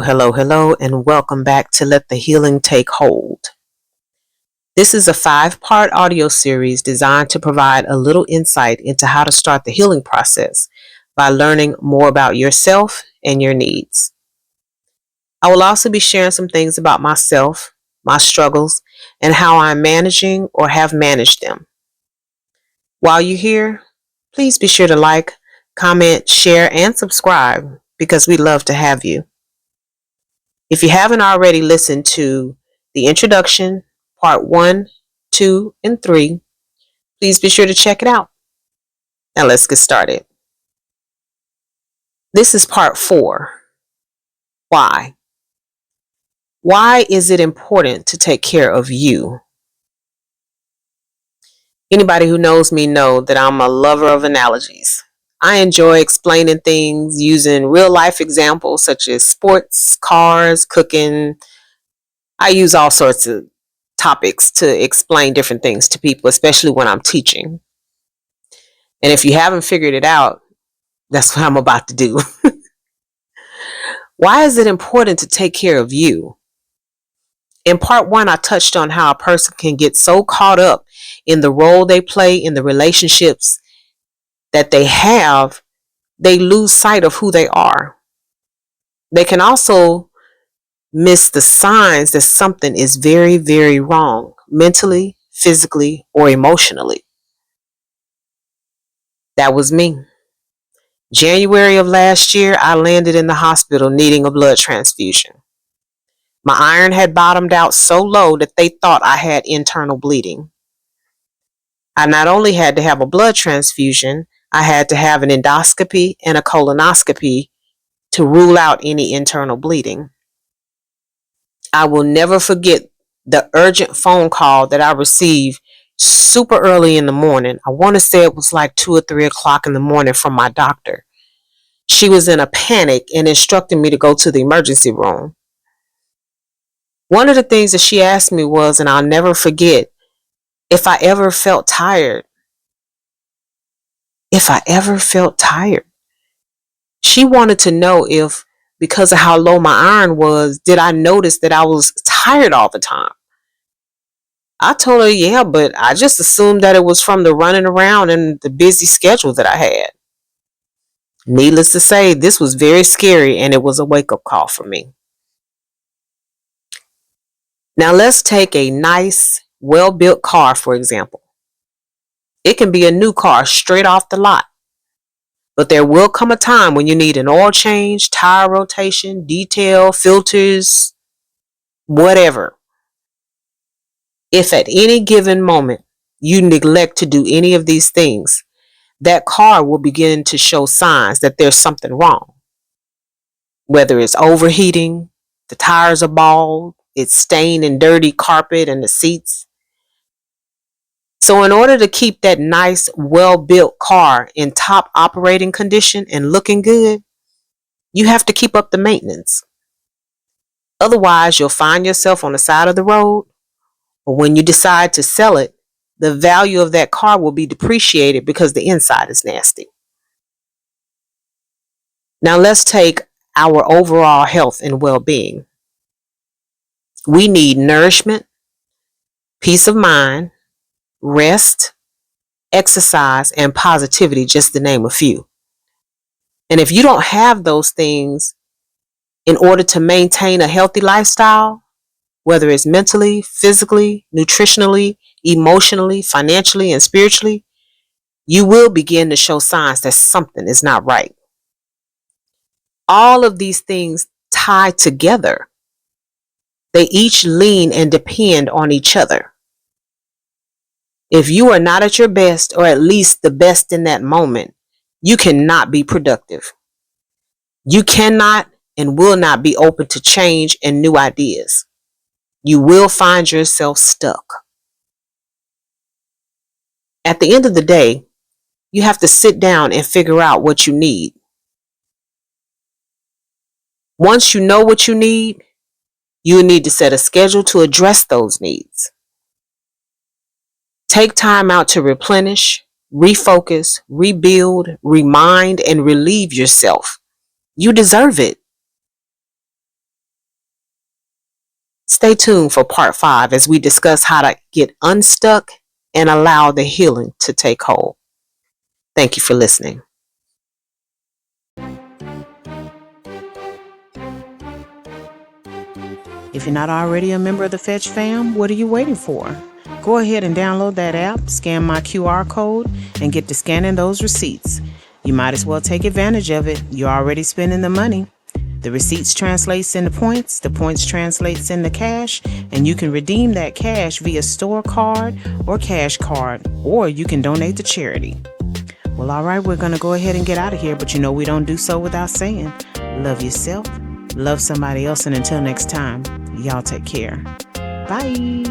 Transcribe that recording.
Hello, and welcome back to Let the Healing Take Hold. This is a 5-part audio series designed to provide a little insight into how to start the healing process by learning more about yourself and your needs. I will also be sharing some things about myself, my struggles, and how I'm managing or have managed them. While you're here, please be sure to like, comment, share, and subscribe because we'd love to have you. If you haven't already listened to the introduction, part 1, 2, and 3, please be sure to check it out. Now let's get started. This is part 4. Why? Why is it important to take care of you? Anybody who knows me know that I'm a lover of analogies. I enjoy explaining things using real life examples such as sports, cars, cooking. I use all sorts of topics to explain different things to people, especially when I'm teaching. And if you haven't figured it out, that's what I'm about to do. Why is it important to take care of you? In part 1, I touched on how a person can get so caught up in the role they play in the relationships that they have, they lose sight of who they are. They can also miss the signs that something is very, very wrong, mentally, physically, or emotionally. That was me. January of last year, I landed in the hospital needing a blood transfusion. My iron had bottomed out so low that they thought I had internal bleeding. I not only had to have a blood transfusion, I had to have an endoscopy and a colonoscopy to rule out any internal bleeding. I will never forget the urgent phone call that I received super early in the morning. I want to say it was like 2 or 3 o'clock in the morning from my doctor. She was in a panic and instructed me to go to the emergency room. One of the things that she asked me was, and I'll never forget, if I ever felt tired. If I ever felt tired. She wanted to know if, because of how low my iron was, did I notice that I was tired all the time? I told her, yeah, but I just assumed that it was from the running around and the busy schedule that I had. Needless to say, this was very scary and it was a wake-up call for me. Now let's take a nice, well-built car, for example. It can be a new car straight off the lot. But there will come a time when you need an oil change, tire rotation, detail, filters, whatever. If at any given moment you neglect to do any of these things, that car will begin to show signs that there's something wrong. Whether it's overheating, the tires are bald, it's stained and dirty carpet and the seats. So in order to keep that nice, well-built car in top operating condition and looking good, you have to keep up the maintenance. Otherwise, you'll find yourself on the side of the road, or when you decide to sell it, the value of that car will be depreciated because the inside is nasty. Now let's take our overall health and well-being. We need nourishment, peace of mind, rest, exercise, and positivity, just to name a few. And if you don't have those things in order to maintain a healthy lifestyle, whether it's mentally, physically, nutritionally, emotionally, financially, and spiritually, you will begin to show signs that something is not right. All of these things tie together. They each lean and depend on each other. If you are not at your best, or at least the best in that moment, you cannot be productive. You cannot and will not be open to change and new ideas. You will find yourself stuck. At the end of the day, you have to sit down and figure out what you need. Once you know what you need to set a schedule to address those needs. Take time out to replenish, refocus, rebuild, remind, and relieve yourself. You deserve it. Stay tuned for part 5 as we discuss how to get unstuck and allow the healing to take hold. Thank you for listening. If you're not already a member of the Fetch fam, what are you waiting for? Go ahead and download that app, scan my QR code, and get to scanning those receipts. You might as well take advantage of it. You're already spending the money. The receipts translates into points, the points translates into cash, and you can redeem that cash via store card or cash card, or you can donate to charity. Well, all right, we're going to go ahead and get out of here, but we don't do so without saying, love yourself, love somebody else, and until next time, y'all take care. Bye.